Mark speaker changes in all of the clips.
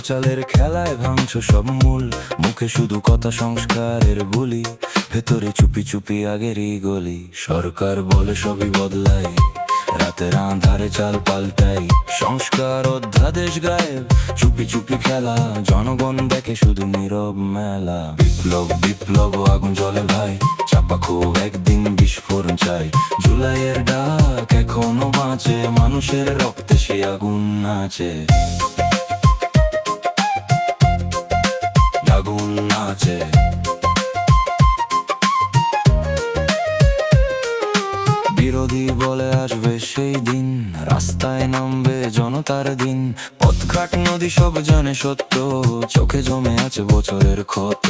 Speaker 1: চালের খেলায় ভাঙছ সব মূল, মুখে শুধু কথা সংস্কারের বলি, ভেতরে চুপি চুপি আগেরই গলি। সরকার বলে সবই বদলায়, রাতের আঁধারে চাল পাল্টাই, সংস্কার অধ্যাদেশ গায়েব, চুপি চুপি খেলা, জনগণ দেখে শুধু নীরব মেলা। বিপ্লব বিপ্লব আগুন জ্বলে ভাই, চাপা খুব একদিন বিস্ফোরণ চাই। জুলাইয়ের ডাক এখনো বাঁচে, মানুষের রক্তে সে আগুন নাচে, আগুন নাচে। বিরোধী বলে আসবে সেই দিন, রাস্তায় নামবে জনতার দিন। পথঘাট নদী সব জানে সত্য, চোখে জমে আছে বছরের ক্ষত।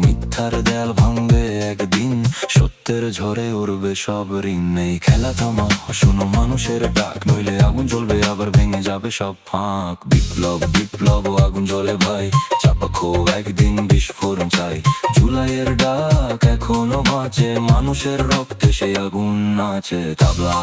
Speaker 1: মিথ্যার দেয়াল ভাঙবে একদিন, সত্যের ঝড়ে উড়বে সব ঋণ। এই খেলা থামা, শুনো মানুষের ডাক, নইলে আগুন জ্বলবে আবার ভেঙে যাবে সব ফাঁক। বিপ্লব বিপ্লব আগুন জ্বলে ভাই, চাপা ক্ষোভ একদিন বিস্ফোরণ চাই। জুলাইয়ের ডাক এখনো বাঁচে, মানুষের রক্তে সেই আগুন নাচে। তাবলা